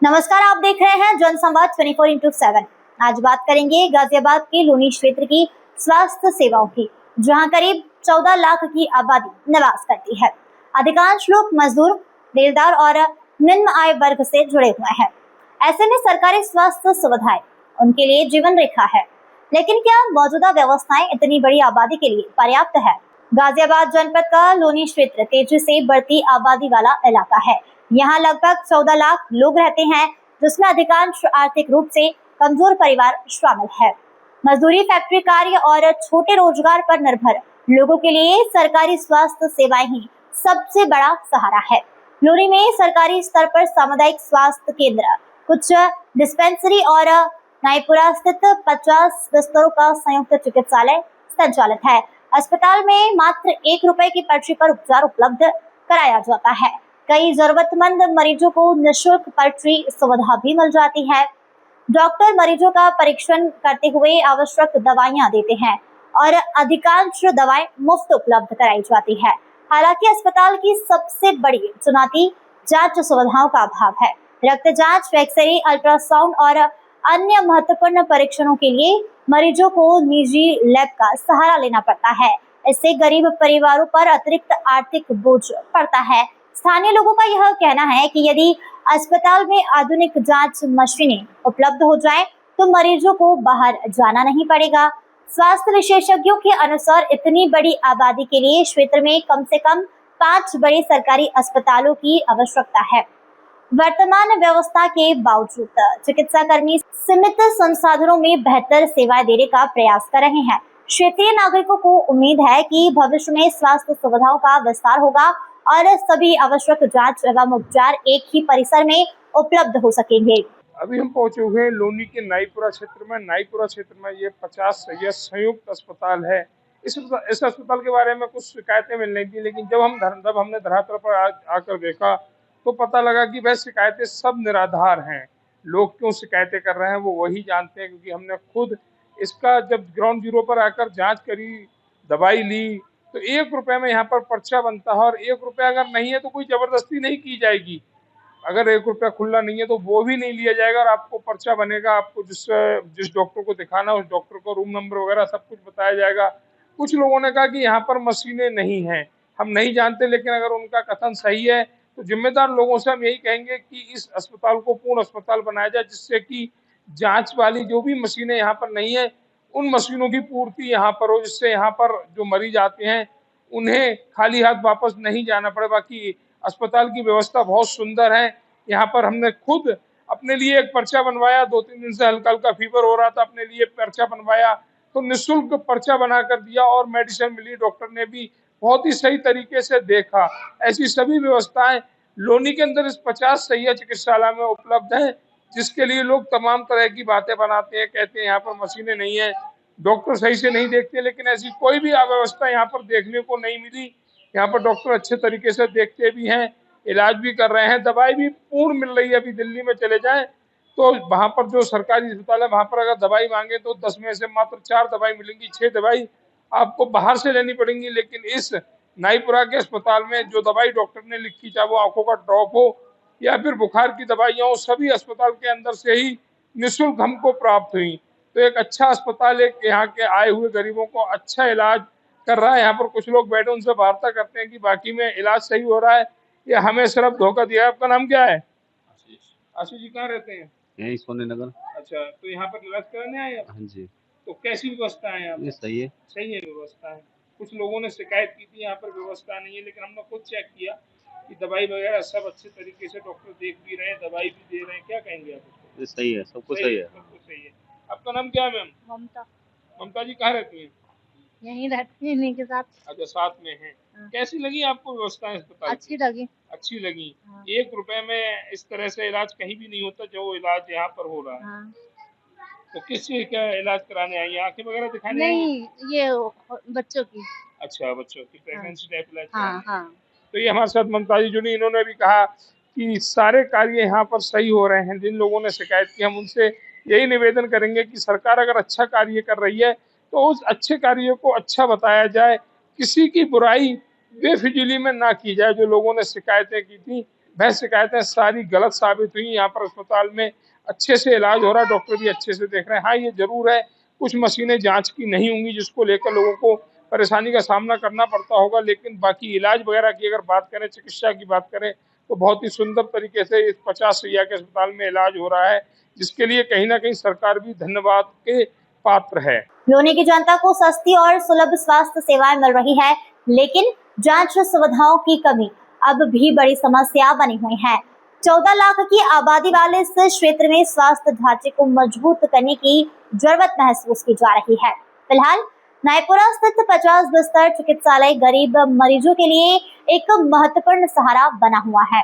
नमस्कार, आप देख रहे हैं जनसंवाद 24x7। आज बात करेंगे गाजियाबाद के लोनी क्षेत्र की स्वास्थ्य सेवाओं की, जहां करीब 14 लाख की आबादी निवास करती है। अधिकांश लोग मजदूर, बेलदार और निम्न आय वर्ग से जुड़े हुए हैं। ऐसे में सरकारी स्वास्थ्य सुविधाएं उनके लिए जीवन रेखा है। लेकिन क्या मौजूदा व्यवस्थाएं इतनी बड़ी आबादी के लिए पर्याप्त है? गाजियाबाद जनपद का लोनी क्षेत्र तेजी से बढ़ती आबादी वाला इलाका है। यहाँ लगभग 14 लाख लोग रहते हैं, जिसमें अधिकांश आर्थिक रूप से कमजोर परिवार शामिल है। मजदूरी, फैक्ट्री कार्य और छोटे रोजगार पर निर्भर लोगों के लिए सरकारी स्वास्थ्य सेवाएं ही सबसे बड़ा सहारा है। लोनी में सरकारी स्तर पर सामुदायिक स्वास्थ्य केंद्र, कुछ डिस्पेंसरी और नाईपुरा स्थित 50 बिस्तरों का संयुक्त चिकित्सालय संचालित है। अस्पताल में मात्र 1 रुपए की पर्ची पर उपचार उपलब्ध कराया जाता है। कई जरूरतमंद मरीजों को निःशुल्क पर्ची सुविधा भी मिल जाती है। डॉक्टर मरीजों का परीक्षण करते हुए आवश्यक दवाइयां देते हैं और अधिकांश दवाएं मुफ्त उपलब्ध कराई जाती है। हालांकि अस्पताल की सबसे बड़ी चुनौती जांच सुविधाओं का अभाव है। रक्त जांच, एक्सरे, अल्ट्रासाउंड और अन्य महत्वपूर्ण परीक्षणों के लिए मरीजों को निजी लैब का सहारा लेना पड़ता है। इससे गरीब परिवारों पर अतिरिक्त आर्थिक बोझ पड़ता है। स्थानीय लोगों का यह कहना है कि यदि अस्पताल में आधुनिक जांच मशीनें उपलब्ध हो जाएं, तो मरीजों को बाहर जाना नहीं पड़ेगा। स्वास्थ्य विशेषज्ञों के अनुसार इतनी बड़ी आबादी के लिए क्षेत्र में कम से कम 5 बड़े सरकारी अस्पतालों की आवश्यकता है। वर्तमान व्यवस्था के बावजूद चिकित्सा कर्मी सीमित संसाधनों में बेहतर सेवाएं देने का प्रयास कर रहे हैं। क्षेत्रीय नागरिकों को उम्मीद है कि भविष्य में स्वास्थ्य सुविधाओं का विस्तार होगा और सभी आवश्यक जांच एवं उपचार एक ही परिसर में उपलब्ध हो सकेंगे। अभी हम पहुंचे हुए हैं लोनी के नाईपुरा क्षेत्र में। नाईपुरा क्षेत्र में ये 50 सैय्यद संयुक्त अस्पताल है। इस अस्पताल के बारे में कुछ शिकायतें मिल रही थी, लेकिन जब हमने धरातल पर आकर देखा तो पता लगा कि वह शिकायतें सब निराधार हैं। लोग क्यों शिकायतें कर रहे हैं वो वही जानते हैं, क्योंकि हमने खुद इसका जब ग्राउंड जीरो पर आकर जाँच करी, दवाई ली, तो 1 रुपए में यहाँ पर पर्चा बनता है और 1 रुपया अगर नहीं है तो कोई जबरदस्ती नहीं की जाएगी। अगर 1 रुपया खुला नहीं है तो वो भी नहीं लिया जाएगा और आपको पर्चा बनेगा। आपको जिस डॉक्टर को दिखाना है उस डॉक्टर को रूम नंबर वगैरह सब कुछ बताया जाएगा। कुछ लोगों ने कहा कि यहाँ पर मशीनें नहीं हैं, हम नहीं जानते, लेकिन अगर उनका कथन सही है तो जिम्मेदार लोगों से हम यही कहेंगे कि इस अस्पताल को पूर्ण अस्पताल बनाया जाए, जिससे कि जांच वाली जो भी मशीनें यहाँ पर नहीं है उन मशीनों की पूर्ति यहाँ पर हो, जिससे यहाँ पर जो मरीज आते हैं उन्हें खाली हाथ वापस नहीं जाना पड़े। बाकी अस्पताल की व्यवस्था बहुत सुंदर है। यहाँ पर हमने खुद अपने लिए एक पर्चा बनवाया, 2-3 दिन से हल्का हल्का फीवर हो रहा था, अपने लिए पर्चा बनवाया तो निःशुल्क पर्चा बना कर दिया और मेडिसिन मिली। डॉक्टर ने भी बहुत ही सही तरीके से देखा। ऐसी सभी व्यवस्थाएं लोनी के अंदर इस 50 सैय्यद चिकित्सालय में उपलब्ध है, जिसके लिए लोग तमाम तरह की बातें बनाते हैं, कहते हैं यहाँ पर मशीनें नहीं है, डॉक्टर सही से नहीं देखते, लेकिन ऐसी कोई भी अव्यवस्था यहाँ पर देखने को नहीं मिली। यहाँ पर डॉक्टर अच्छे तरीके से देखते भी हैं, इलाज भी कर रहे हैं, दवाई भी पूर्ण मिल रही है। अभी दिल्ली में चले जाएं तो वहाँ पर जो सरकारी अस्पताल है वहाँ पर अगर दवाई मांगे तो 10 में से मात्र 4 दवाई मिलेंगी, 6 दवाई आपको बाहर से लेनी पड़ेंगी। लेकिन इस नाईपुरा के अस्पताल में जो दवाई डॉक्टर ने लिखी, चाहे वो आंखों का ड्रॉप हो या फिर बुखार की दवाइयाँ हो, सभी अस्पताल के अंदर से ही निःशुल्क हमको प्राप्त हुई। तो एक अच्छा अस्पताल, एक यहाँ के आए हुए गरीबों को अच्छा इलाज कर रहा है। यहाँ पर कुछ लोग बैठे उनसे वार्ता करते हैं कि बाकी में इलाज सही हो रहा है या हमें सिर्फ धोखा दिया है। आपका नाम क्या है? आशीष जी, कहाँ रहते हैं? यही सोने नगर। अच्छा, तो यहाँ पर इलाज कराने आए आप? हाँ जी। तो कैसी व्यवस्था है यहाँ पर? ये सही है। सही है व्यवस्था है। कुछ लोगों ने शिकायत की थी यहाँ पर व्यवस्था नहीं है, लेकिन हमने खुद चेक किया कि दवाई वगैरह सब अच्छे तरीके से डॉक्टर देख भी रहे हैं, दवाई भी दे रहे हैं। क्या कहेंगे आप उसको? ये सही है, सब कुछ सही है। सब कुछ सही है। आपका नाम क्या है मैम? ममता। ममता जी कहाँ रहती हैं? यहीं रहती है इन्हीं के साथ। अच्छा, साथ में हैं। हाँ। कैसी लगी आपको व्यवस्था अस्पताल? अच्छी लगी। अच्छी लगी। हाँ। 1 रुपए में इस तरह से इलाज कहीं भी नहीं होता जो इलाज यहाँ पर हो रहा है। हाँ। तो किस चीज का इलाज कराने आई हैं? आंखें वगैरह दिखाने आई हैं? नहीं, ये बच्चों की। अच्छा, बच्चों की प्रेगनेंसी टाइप इलाज हाँ कराने। हाँ। तो ये हमारे साथ ममता जी जुड़ी, इन्होंने भी कहा कि सारे कार्य यहाँ पर सही हो रहे हैं। जिन लोगों ने शिकायत की, हम उनसे यही निवेदन करेंगे कि सरकार अगर अच्छा कार्य कर रही है तो उस अच्छे कार्य को अच्छा बताया जाए, किसी की बुराई बेफिजूली में ना की जाए। जो लोगों ने शिकायतें की थी, वह शिकायतें सारी गलत साबित हुई। यहाँ पर अस्पताल में अच्छे से इलाज हो रहा है, डॉक्टर भी अच्छे से देख रहे हैं। हाँ, ये जरूर है कुछ मशीनें जांच की नहीं होंगी जिसको लेकर लोगों को परेशानी का सामना करना पड़ता होगा, लेकिन बाकी इलाज वगैरह की अगर बात करें, चिकित्सा की बात करें, तो बहुत ही सुंदर तरीके से इस 50 शैय्या के अस्पताल में इलाज हो रहा है, जिसके लिए कहीं ना कहीं सरकार भी धन्यवाद के पात्र है। लोनी की जनता को सस्ती और सुलभ स्वास्थ्य सेवाएं मिल रही है, लेकिन जांच सुविधाओं की कमी अब भी बड़ी समस्या बनी हुई है। 14 लाख की आबादी वाले इस क्षेत्र में स्वास्थ्य ढांचे को मजबूत करने की जरूरत महसूस की जा रही है। फिलहाल नाईपुरा स्थित 50 बिस्तर चिकित्सालय गरीब मरीजों के लिए एक महत्वपूर्ण सहारा बना हुआ है।